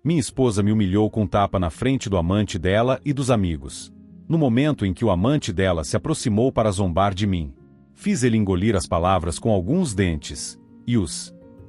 Minha esposa me humilhou com um tapa na frente do amante dela e dos amigos. No momento em que o amante dela se aproximou para zombar de mim, fiz ele engolir as palavras com alguns dentes.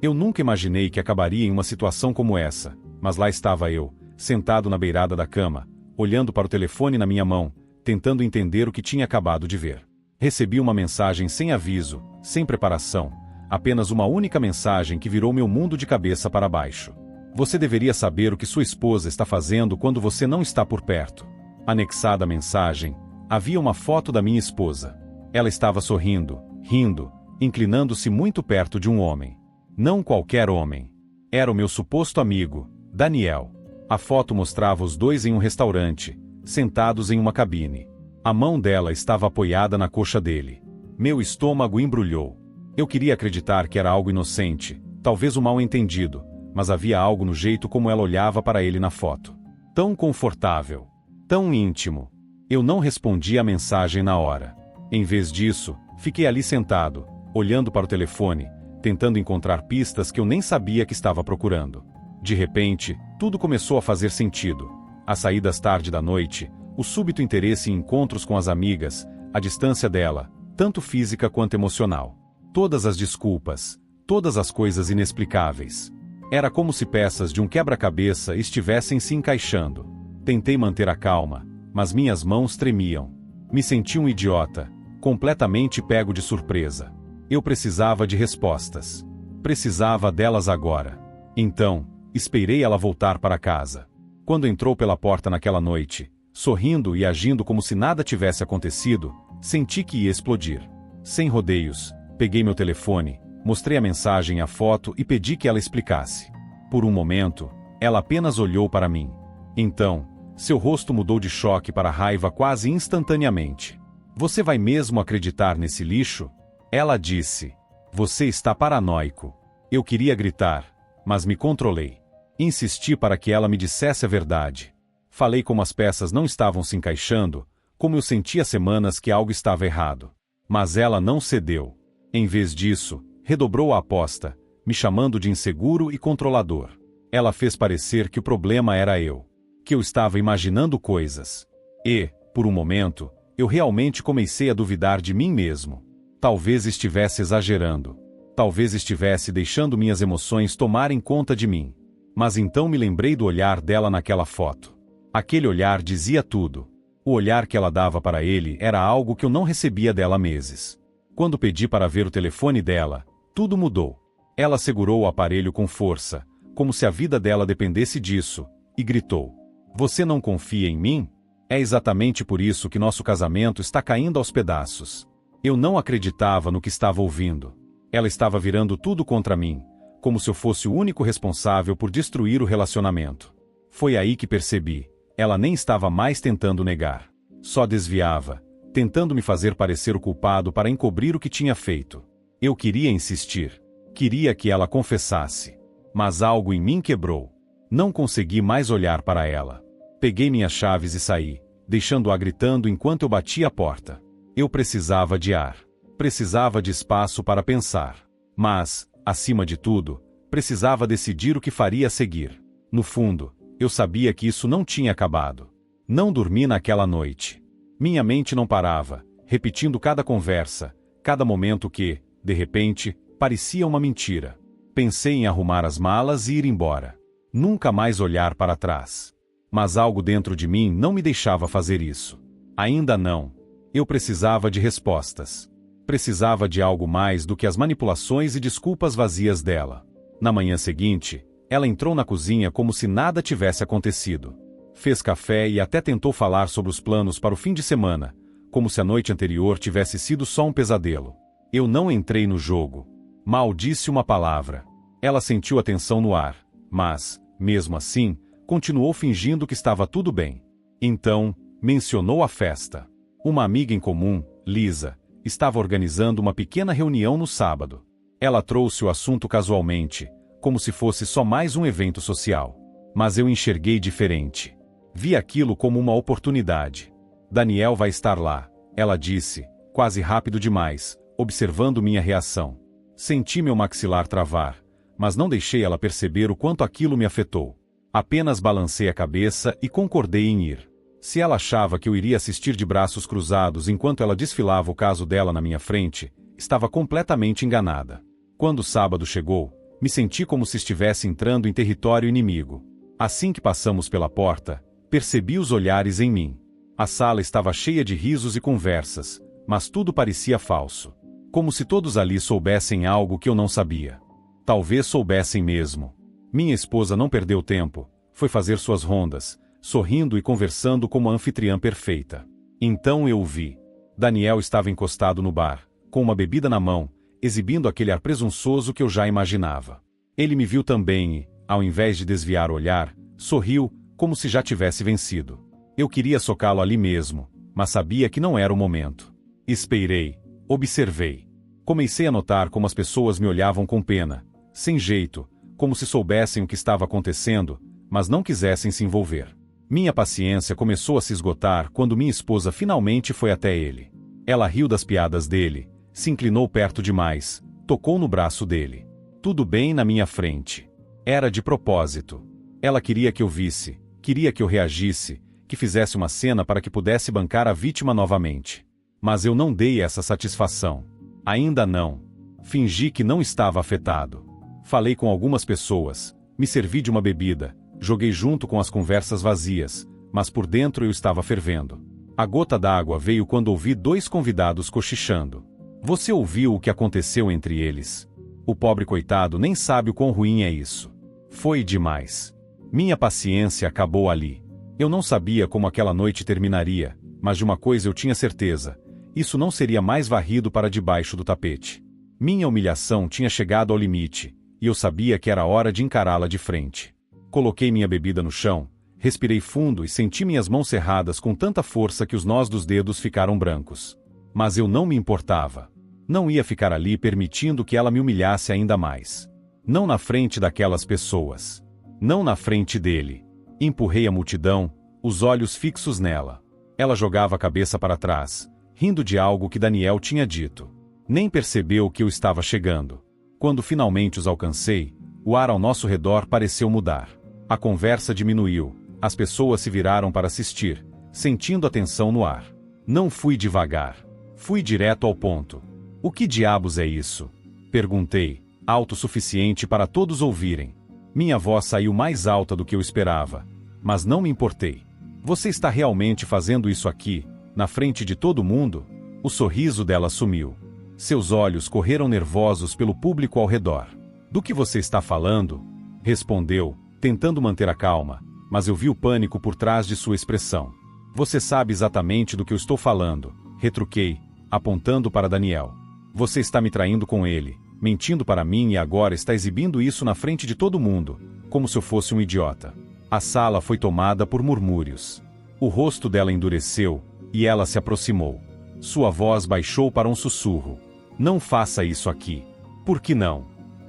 Eu nunca imaginei que acabaria em uma situação como essa, mas lá estava eu, sentado na beirada da cama, olhando para o telefone na minha mão, tentando entender o que tinha acabado de ver. Recebi uma mensagem sem aviso, sem preparação, apenas uma única mensagem que virou meu mundo de cabeça para baixo. Você deveria saber o que sua esposa está fazendo quando você não está por perto. Anexada à mensagem, havia uma foto da minha esposa. Ela estava sorrindo, rindo, inclinando-se muito perto de um homem. Não qualquer homem. Era o meu suposto amigo, Daniel. A foto mostrava os dois em um restaurante, sentados em uma cabine. A mão dela estava apoiada na coxa dele. Meu estômago embrulhou. Eu queria acreditar que era algo inocente, talvez um mal-entendido, mas havia algo no jeito como ela olhava para ele na foto. Tão confortável, tão íntimo. Eu não respondi a mensagem na hora. Em vez disso, fiquei ali sentado, olhando para o telefone, tentando encontrar pistas que eu nem sabia que estava procurando. De repente, tudo começou a fazer sentido. As saídas tarde da noite, o súbito interesse em encontros com as amigas, a distância dela, tanto física quanto emocional. Todas as desculpas, todas as coisas inexplicáveis. Era como se peças de um quebra-cabeça estivessem se encaixando. Tentei manter a calma, mas minhas mãos tremiam. Me senti um idiota, completamente pego de surpresa. Eu precisava de respostas. Precisava delas agora. Então, esperei ela voltar para casa. Quando entrou pela porta naquela noite, sorrindo e agindo como se nada tivesse acontecido, senti que ia explodir. Sem rodeios, peguei meu telefone, mostrei a mensagem e a foto e pedi que ela explicasse. Por um momento, ela apenas olhou para mim. Então, seu rosto mudou de choque para raiva quase instantaneamente. Você vai mesmo acreditar nesse lixo? Ela disse. Você está paranoico. Eu queria gritar, mas me controlei. Insisti para que ela me dissesse a verdade. Falei como as peças não estavam se encaixando, como eu sentia há semanas que algo estava errado. Mas ela não cedeu. Em vez disso, redobrou a aposta, me chamando de inseguro e controlador. Ela fez parecer que o problema era eu. Que eu estava imaginando coisas. E, por um momento, eu realmente comecei a duvidar de mim mesmo. Talvez estivesse exagerando. Talvez estivesse deixando minhas emoções tomarem conta de mim. Mas então me lembrei do olhar dela naquela foto. Aquele olhar dizia tudo. O olhar que ela dava para ele era algo que eu não recebia dela há meses. Quando pedi para ver o telefone dela, tudo mudou. Ela segurou o aparelho com força, como se a vida dela dependesse disso, e gritou: "Você não confia em mim? É exatamente por isso que nosso casamento está caindo aos pedaços." Eu não acreditava no que estava ouvindo. Ela estava virando tudo contra mim, como se eu fosse o único responsável por destruir o relacionamento. Foi aí que percebi. Ela nem estava mais tentando negar. Só desviava, tentando me fazer parecer o culpado para encobrir o que tinha feito. Eu queria insistir. Queria que ela confessasse. Mas algo em mim quebrou. Não consegui mais olhar para ela. Peguei minhas chaves e saí, deixando-a gritando enquanto eu batia a porta. Eu precisava de ar. Precisava de espaço para pensar. Mas, acima de tudo, precisava decidir o que faria a seguir. No fundo, eu sabia que isso não tinha acabado. Não dormi naquela noite. Minha mente não parava, repetindo cada conversa, cada momento que, de repente, parecia uma mentira. Pensei em arrumar as malas e ir embora. Nunca mais olhar para trás. Mas algo dentro de mim não me deixava fazer isso. Ainda não. Eu precisava de respostas. Precisava de algo mais do que as manipulações e desculpas vazias dela. Na manhã seguinte, ela entrou na cozinha como se nada tivesse acontecido. Fez café e até tentou falar sobre os planos para o fim de semana, como se a noite anterior tivesse sido só um pesadelo. Eu não entrei no jogo. Mal disse uma palavra. Ela sentiu a tensão no ar, mas, mesmo assim, continuou fingindo que estava tudo bem. Então, mencionou a festa. Uma amiga em comum, Lisa, estava organizando uma pequena reunião no sábado. Ela trouxe o assunto casualmente, como se fosse só mais um evento social. Mas eu enxerguei diferente. Vi aquilo como uma oportunidade. Daniel vai estar lá, ela disse, quase rápido demais, observando minha reação. Senti meu maxilar travar, mas não deixei ela perceber o quanto aquilo me afetou. Apenas balancei a cabeça e concordei em ir. Se ela achava que eu iria assistir de braços cruzados enquanto ela desfilava o caso dela na minha frente, estava completamente enganada. Quando o sábado chegou, me senti como se estivesse entrando em território inimigo. Assim que passamos pela porta, percebi os olhares em mim. A sala estava cheia de risos e conversas, mas tudo parecia falso. Como se todos ali soubessem algo que eu não sabia. Talvez soubessem mesmo. Minha esposa não perdeu tempo, foi fazer suas rondas, sorrindo e conversando como a anfitriã perfeita. Então eu o vi. Daniel estava encostado no bar, com uma bebida na mão, exibindo aquele ar presunçoso que eu já imaginava. Ele me viu também e, ao invés de desviar o olhar, sorriu, como se já tivesse vencido. Eu queria socá-lo ali mesmo, mas sabia que não era o momento. Esperei, observei. Comecei a notar como as pessoas me olhavam com pena, sem jeito, como se soubessem o que estava acontecendo, mas não quisessem se envolver. Minha paciência começou a se esgotar quando minha esposa finalmente foi até ele. Ela riu das piadas dele, se inclinou perto demais, tocou no braço dele. Tudo bem na minha frente. Era de propósito. Ela queria que eu visse, queria que eu reagisse, que fizesse uma cena para que pudesse bancar a vítima novamente. Mas eu não dei essa satisfação. Ainda não. Fingi que não estava afetado. Falei com algumas pessoas, me servi de uma bebida, joguei junto com as conversas vazias, mas por dentro eu estava fervendo. A gota d'água veio quando ouvi dois convidados cochichando. Você ouviu o que aconteceu entre eles? O pobre coitado nem sabe o quão ruim é isso. Foi demais. Minha paciência acabou ali. Eu não sabia como aquela noite terminaria, mas de uma coisa eu tinha certeza: isso não seria mais varrido para debaixo do tapete. Minha humilhação tinha chegado ao limite, e eu sabia que era hora de encará-la de frente. Coloquei minha bebida no chão, respirei fundo e senti minhas mãos cerradas com tanta força que os nós dos dedos ficaram brancos. Mas eu não me importava. Não ia ficar ali permitindo que ela me humilhasse ainda mais. Não na frente daquelas pessoas. Não na frente dele. Empurrei a multidão, os olhos fixos nela. Ela jogava a cabeça para trás, rindo de algo que Daniel tinha dito. Nem percebeu que eu estava chegando. Quando finalmente os alcancei, o ar ao nosso redor pareceu mudar. A conversa diminuiu, as pessoas se viraram para assistir, sentindo a tensão no ar. Não fui devagar. Fui direto ao ponto. O que diabos é isso? Perguntei, alto o suficiente para todos ouvirem. Minha voz saiu mais alta do que eu esperava, mas não me importei. Você está realmente fazendo isso aqui, na frente de todo mundo? O sorriso dela sumiu. Seus olhos correram nervosos pelo público ao redor. Do que você está falando? Respondeu, tentando manter a calma, mas eu vi o pânico por trás de sua expressão. Você sabe exatamente do que eu estou falando, retruquei, apontando para Daniel. Você está me traindo com ele, mentindo para mim e agora está exibindo isso na frente de todo mundo, como se eu fosse um idiota. A sala foi tomada por murmúrios. O rosto dela endureceu, e ela se aproximou. Sua voz baixou para um sussurro. Não faça isso aqui. Por que não?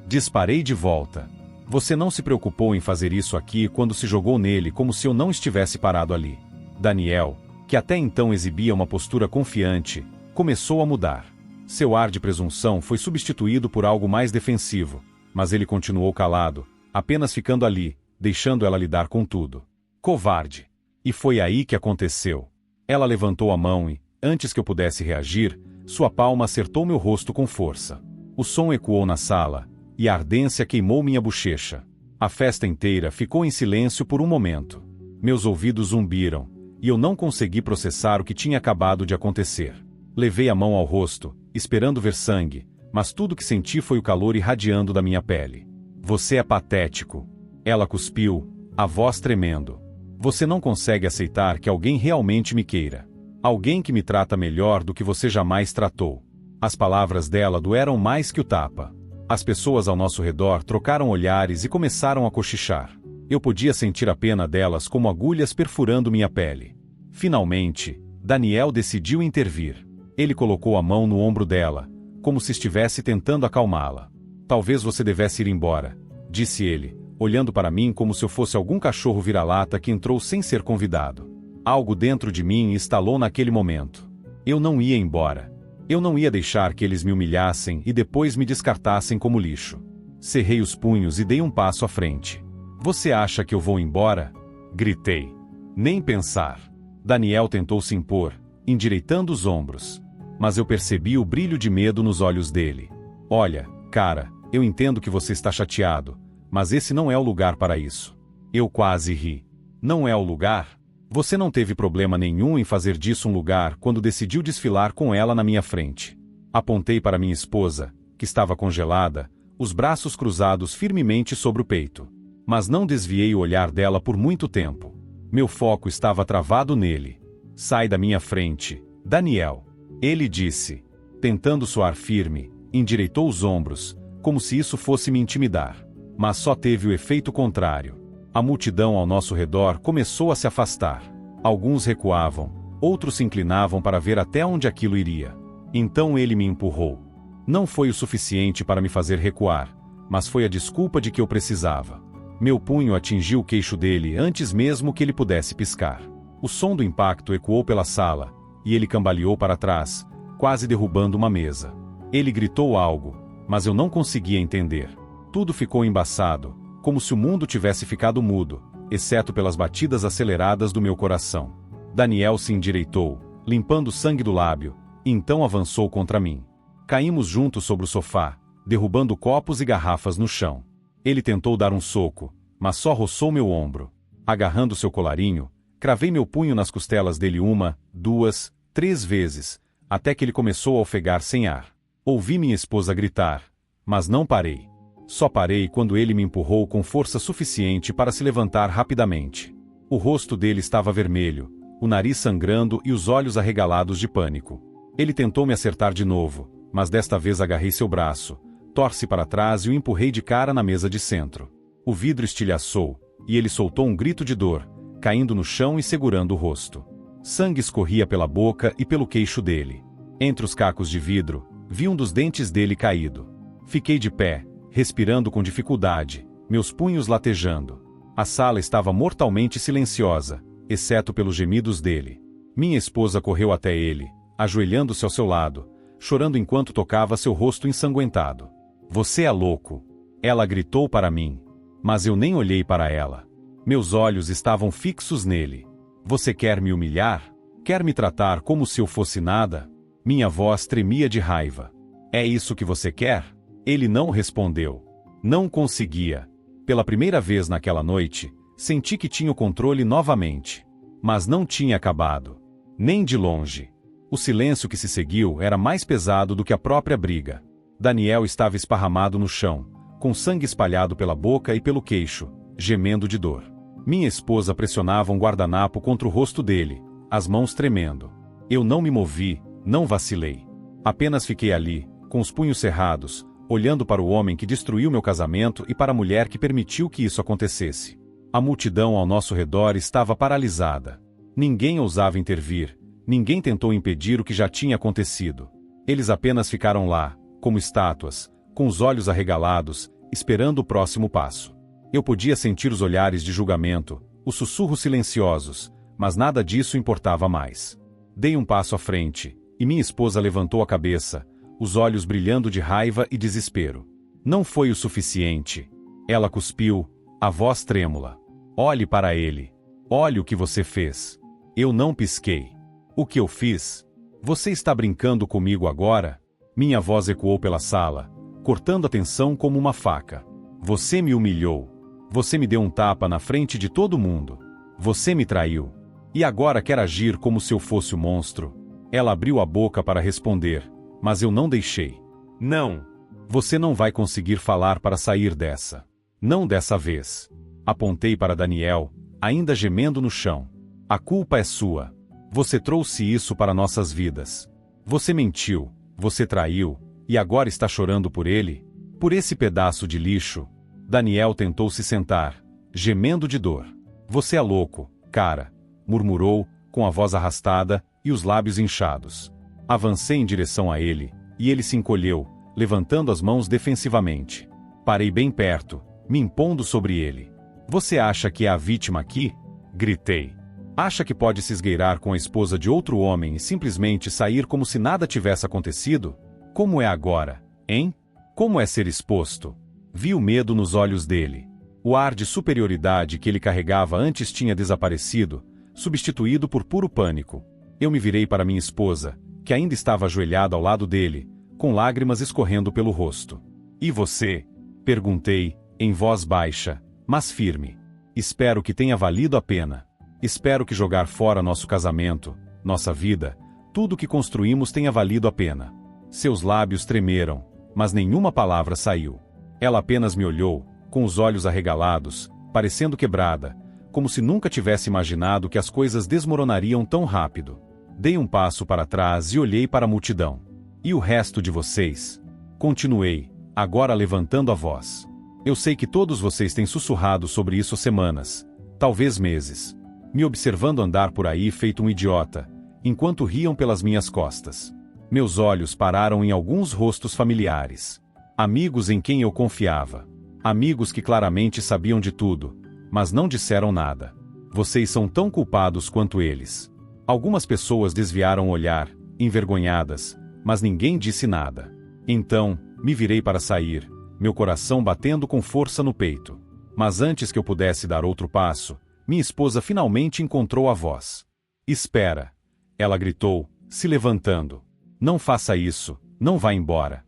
Disparei de volta. Você não se preocupou em fazer isso aqui quando se jogou nele como se eu não estivesse parado ali. Daniel, que até então exibia uma postura confiante, começou a mudar. Seu ar de presunção foi substituído por algo mais defensivo, mas ele continuou calado, apenas ficando ali, deixando ela lidar com tudo. Covarde. E foi aí que aconteceu. Ela levantou a mão e, antes que eu pudesse reagir, sua palma acertou meu rosto com força. O som ecoou na sala, e a ardência queimou minha bochecha. A festa inteira ficou em silêncio por um momento. Meus ouvidos zumbiram, e eu não consegui processar o que tinha acabado de acontecer. Levei a mão ao rosto, esperando ver sangue, mas tudo que senti foi o calor irradiando da minha pele. Você é patético. Ela cuspiu, a voz tremendo. Você não consegue aceitar que alguém realmente me queira. Alguém que me trata melhor do que você jamais tratou. As palavras dela doeram mais que o tapa. As pessoas ao nosso redor trocaram olhares e começaram a cochichar. Eu podia sentir a pena delas como agulhas perfurando minha pele. Finalmente, Daniel decidiu intervir. Ele colocou a mão no ombro dela, como se estivesse tentando acalmá-la. Talvez você devesse ir embora, disse ele, olhando para mim como se eu fosse algum cachorro vira-lata que entrou sem ser convidado. Algo dentro de mim estalou naquele momento. Eu não ia embora. Eu não ia deixar que eles me humilhassem e depois me descartassem como lixo. Cerrei os punhos e dei um passo à frente. Você acha que eu vou embora? Gritei. Nem pensar. Daniel tentou se impor, endireitando os ombros. Mas eu percebi o brilho de medo nos olhos dele. Olha, cara, eu entendo que você está chateado, mas esse não é o lugar para isso. Eu quase ri. Não é o lugar? Você não teve problema nenhum em fazer disso um lugar quando decidiu desfilar com ela na minha frente. Apontei para minha esposa, que estava congelada, os braços cruzados firmemente sobre o peito. Mas não desviei o olhar dela por muito tempo. Meu foco estava travado nele. Sai da minha frente, Daniel. Ele disse. Tentando soar firme, endireitou os ombros, como se isso fosse me intimidar. Mas só teve o efeito contrário. A multidão ao nosso redor começou a se afastar. Alguns recuavam, outros se inclinavam para ver até onde aquilo iria. Então ele me empurrou. Não foi o suficiente para me fazer recuar, mas foi a desculpa de que eu precisava. Meu punho atingiu o queixo dele antes mesmo que ele pudesse piscar. O som do impacto ecoou pela sala, e ele cambaleou para trás, quase derrubando uma mesa. Ele gritou algo, mas eu não conseguia entender. Tudo ficou embaçado, como se o mundo tivesse ficado mudo, exceto pelas batidas aceleradas do meu coração. Daniel se endireitou, limpando o sangue do lábio, e então avançou contra mim. Caímos juntos sobre o sofá, derrubando copos e garrafas no chão. Ele tentou dar um soco, mas só roçou meu ombro. Agarrando seu colarinho, cravei meu punho nas costelas dele 1, 2, 3 vezes, até que ele começou a ofegar sem ar. Ouvi minha esposa gritar, mas não parei. Só parei quando ele me empurrou com força suficiente para se levantar rapidamente. O rosto dele estava vermelho, o nariz sangrando e os olhos arregalados de pânico. Ele tentou me acertar de novo, mas desta vez agarrei seu braço, torci para trás e o empurrei de cara na mesa de centro. O vidro estilhaçou, e ele soltou um grito de dor, caindo no chão e segurando o rosto. Sangue escorria pela boca e pelo queixo dele. Entre os cacos de vidro, vi um dos dentes dele caído. Fiquei de pé, respirando com dificuldade, meus punhos latejando. A sala estava mortalmente silenciosa, exceto pelos gemidos dele. Minha esposa correu até ele, ajoelhando-se ao seu lado, chorando enquanto tocava seu rosto ensanguentado. Você é louco! Ela gritou para mim. Mas eu nem olhei para ela. Meus olhos estavam fixos nele. Você quer me humilhar? Quer me tratar como se eu fosse nada? Minha voz tremia de raiva. É isso que você quer? Ele não respondeu. Não conseguia. Pela primeira vez naquela noite, senti que tinha o controle novamente. Mas não tinha acabado. Nem de longe. O silêncio que se seguiu era mais pesado do que a própria briga. Daniel estava esparramado no chão, com sangue espalhado pela boca e pelo queixo, gemendo de dor. Minha esposa pressionava um guardanapo contra o rosto dele, as mãos tremendo. Eu não me movi, não vacilei. Apenas fiquei ali, com os punhos cerrados, olhando para o homem que destruiu meu casamento e para a mulher que permitiu que isso acontecesse. A multidão ao nosso redor estava paralisada. Ninguém ousava intervir, ninguém tentou impedir o que já tinha acontecido. Eles apenas ficaram lá, como estátuas, com os olhos arregalados, esperando o próximo passo. Eu podia sentir os olhares de julgamento, os sussurros silenciosos, mas nada disso importava mais. Dei um passo à frente, e minha esposa levantou a cabeça, os olhos brilhando de raiva e desespero. Não foi o suficiente. Ela cuspiu, a voz trêmula. Olhe para ele. Olhe o que você fez. Eu não pisquei. O que eu fiz? Você está brincando comigo agora? Minha voz ecoou pela sala, cortando a tensão como uma faca. Você me humilhou. Você me deu um tapa na frente de todo mundo. Você me traiu. E agora quer agir como se eu fosse o monstro? Ela abriu a boca para responder, mas eu não deixei. Não. Você não vai conseguir falar para sair dessa. Não dessa vez. Apontei para Daniel, ainda gemendo no chão. A culpa é sua. Você trouxe isso para nossas vidas. Você mentiu, você traiu, e agora está chorando por ele? Por esse pedaço de lixo? Daniel tentou se sentar, gemendo de dor. Você é louco, cara, murmurou, com a voz arrastada e os lábios inchados. Avancei em direção a ele, e ele se encolheu, levantando as mãos defensivamente. Parei bem perto, me impondo sobre ele. Você acha que é a vítima aqui? Gritei. Acha que pode se esgueirar com a esposa de outro homem e simplesmente sair como se nada tivesse acontecido? Como é agora, hein? Como é ser exposto? Vi o medo nos olhos dele. O ar de superioridade que ele carregava antes tinha desaparecido, substituído por puro pânico. Eu me virei para minha esposa, que ainda estava ajoelhada ao lado dele, com lágrimas escorrendo pelo rosto. "E você?" perguntei, em voz baixa, mas firme. "Espero que tenha valido a pena. Espero que jogar fora nosso casamento, nossa vida, tudo que construímos tenha valido a pena." Seus lábios tremeram, mas nenhuma palavra saiu. Ela apenas me olhou, com os olhos arregalados, parecendo quebrada, como se nunca tivesse imaginado que as coisas desmoronariam tão rápido. Dei um passo para trás e olhei para a multidão. "E o resto de vocês?" Continuei, agora levantando a voz. "Eu sei que todos vocês têm sussurrado sobre isso semanas, talvez meses, me observando andar por aí feito um idiota, enquanto riam pelas minhas costas." Meus olhos pararam em alguns rostos familiares. Amigos em quem eu confiava. Amigos que claramente sabiam de tudo, mas não disseram nada. "Vocês são tão culpados quanto eles." Algumas pessoas desviaram o olhar, envergonhadas, mas ninguém disse nada. Então, me virei para sair, meu coração batendo com força no peito. Mas antes que eu pudesse dar outro passo, minha esposa finalmente encontrou a voz. "Espera!" ela gritou, se levantando. "Não faça isso, não vá embora."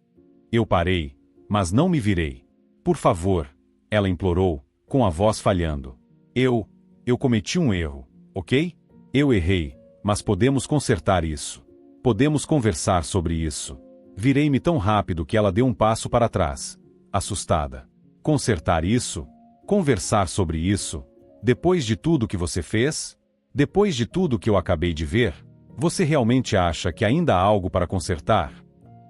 Eu parei, mas não me virei. "Por favor," ela implorou, com a voz falhando. Eu cometi um erro, ok? Eu errei, mas podemos consertar isso. Podemos conversar sobre isso." Virei-me tão rápido que ela deu um passo para trás, assustada. "Consertar isso? Conversar sobre isso? Depois de tudo que você fez? Depois de tudo que eu acabei de ver? Você realmente acha que ainda há algo para consertar?"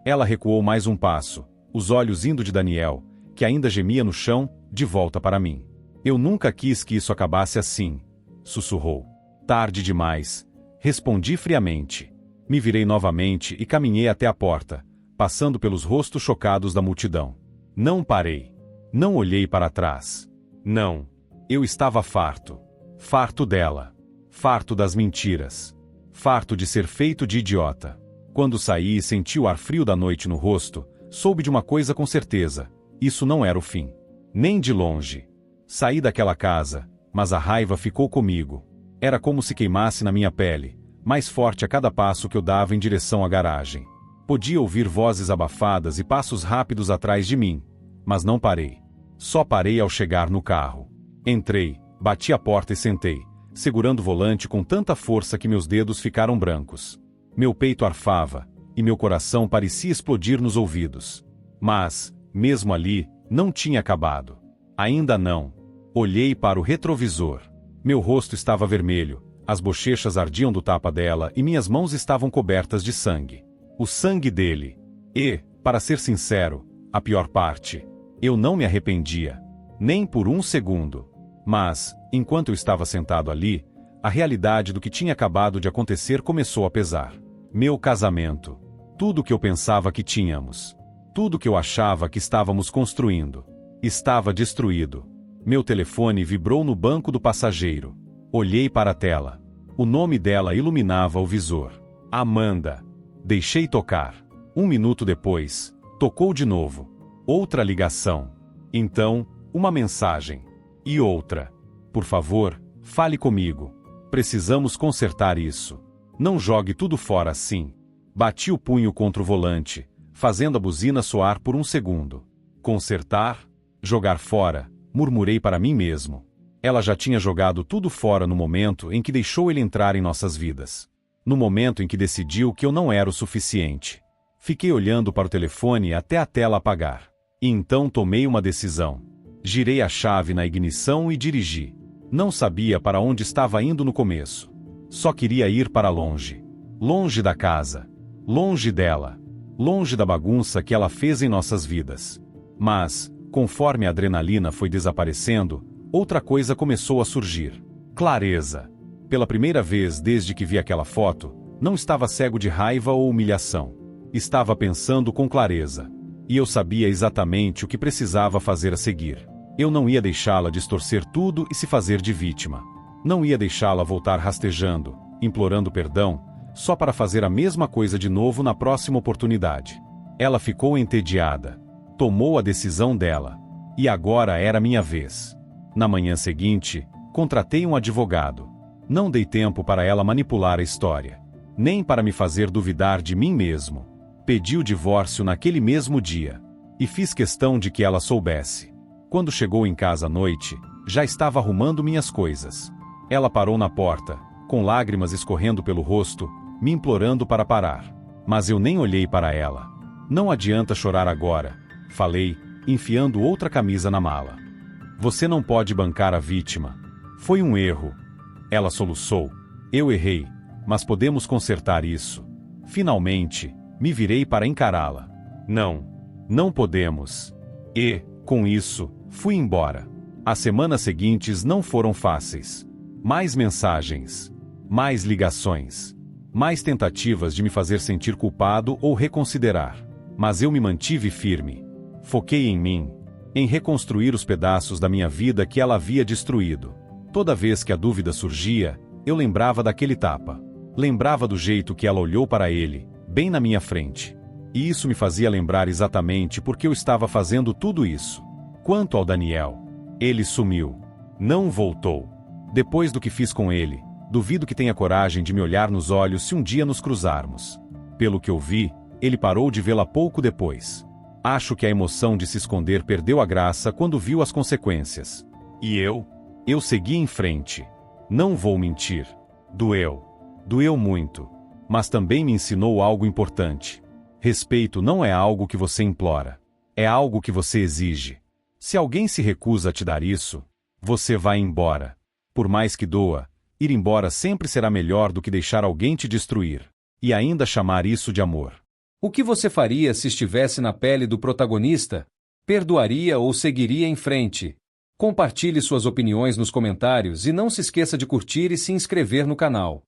Ela recuou mais um passo, os olhos indo de Daniel, que ainda gemia no chão, de volta para mim. "Eu nunca quis que isso acabasse assim", sussurrou. "Tarde demais", respondi friamente. Me virei novamente e caminhei até a porta, passando pelos rostos chocados da multidão. Não parei. Não olhei para trás. Não. Eu estava farto. Farto dela. Farto das mentiras. Farto de ser feito de idiota. Quando saí e senti o ar frio da noite no rosto, soube de uma coisa com certeza: isso não era o fim. Nem de longe. Saí daquela casa, mas a raiva ficou comigo. Era como se queimasse na minha pele, mais forte a cada passo que eu dava em direção à garagem. Podia ouvir vozes abafadas e passos rápidos atrás de mim, mas não parei. Só parei ao chegar no carro. Entrei, bati a porta e sentei, segurando o volante com tanta força que meus dedos ficaram brancos. Meu peito arfava, e meu coração parecia explodir nos ouvidos. Mas, mesmo ali, não tinha acabado. Ainda não. Olhei para o retrovisor. Meu rosto estava vermelho, as bochechas ardiam do tapa dela e minhas mãos estavam cobertas de sangue. O sangue dele. E, para ser sincero, a pior parte, eu não me arrependia. Nem por um segundo. Mas, enquanto eu estava sentado ali, a realidade do que tinha acabado de acontecer começou a pesar. Meu casamento. Tudo que eu pensava que tínhamos. Tudo que eu achava que estávamos construindo. Estava destruído. Meu telefone vibrou no banco do passageiro. Olhei para a tela. O nome dela iluminava o visor. Amanda. Deixei tocar. 1 minuto depois, tocou de novo. Outra ligação. Então, uma mensagem. E outra. Por favor, fale comigo. Precisamos consertar isso. Não jogue tudo fora assim. Bati o punho contra o volante, fazendo a buzina soar por um segundo. Consertar? Jogar fora, murmurei para mim mesmo. Ela já tinha jogado tudo fora no momento em que deixou ele entrar em nossas vidas. No momento em que decidiu que eu não era o suficiente. Fiquei olhando para o telefone até a tela apagar. E então tomei uma decisão. Girei a chave na ignição e dirigi. Não sabia para onde estava indo no começo. Só queria ir para longe. Longe da casa. Longe dela. Longe da bagunça que ela fez em nossas vidas. Mas, conforme a adrenalina foi desaparecendo, outra coisa começou a surgir. Clareza. Pela primeira vez desde que vi aquela foto, não estava cego de raiva ou humilhação. Estava pensando com clareza. E eu sabia exatamente o que precisava fazer a seguir. Eu não ia deixá-la distorcer tudo e se fazer de vítima. Não ia deixá-la voltar rastejando, implorando perdão, só para fazer a mesma coisa de novo na próxima oportunidade. Ela ficou entediada. Tomou a decisão dela. E agora era minha vez. Na manhã seguinte, contratei um advogado. Não dei tempo para ela manipular a história, nem para me fazer duvidar de mim mesmo. Pedi o divórcio naquele mesmo dia, e fiz questão de que ela soubesse. Quando chegou em casa à noite, já estava arrumando minhas coisas. Ela parou na porta, com lágrimas escorrendo pelo rosto, me implorando para parar. Mas eu nem olhei para ela. Não adianta chorar agora, falei, enfiando outra camisa na mala. Você não pode bancar a vítima. Foi um erro. Ela soluçou. Eu errei, mas podemos consertar isso. Finalmente, me virei para encará-la. Não podemos. E, com isso, fui embora. As semanas seguintes não foram fáceis. Mais mensagens, mais ligações, mais tentativas de me fazer sentir culpado ou reconsiderar. Mas eu me mantive firme. Foquei em mim, em reconstruir os pedaços da minha vida que ela havia destruído. Toda vez que a dúvida surgia, eu lembrava daquele tapa. Lembrava do jeito que ela olhou para ele, bem na minha frente. E isso me fazia lembrar exatamente porque eu estava fazendo tudo isso. Quanto ao Daniel, ele sumiu. Não voltou. Depois do que fiz com ele, duvido que tenha coragem de me olhar nos olhos se um dia nos cruzarmos. Pelo que eu vi, ele parou de vê-la pouco depois. Acho que a emoção de se esconder perdeu a graça quando viu as consequências. E eu? Eu segui em frente. Não vou mentir. Doeu. Doeu muito. Mas também me ensinou algo importante. Respeito não é algo que você implora. É algo que você exige. Se alguém se recusa a te dar isso, você vai embora. Por mais que doa, ir embora sempre será melhor do que deixar alguém te destruir. E ainda chamar isso de amor. O que você faria se estivesse na pele do protagonista? Perdoaria ou seguiria em frente? Compartilhe suas opiniões nos comentários e não se esqueça de curtir e se inscrever no canal.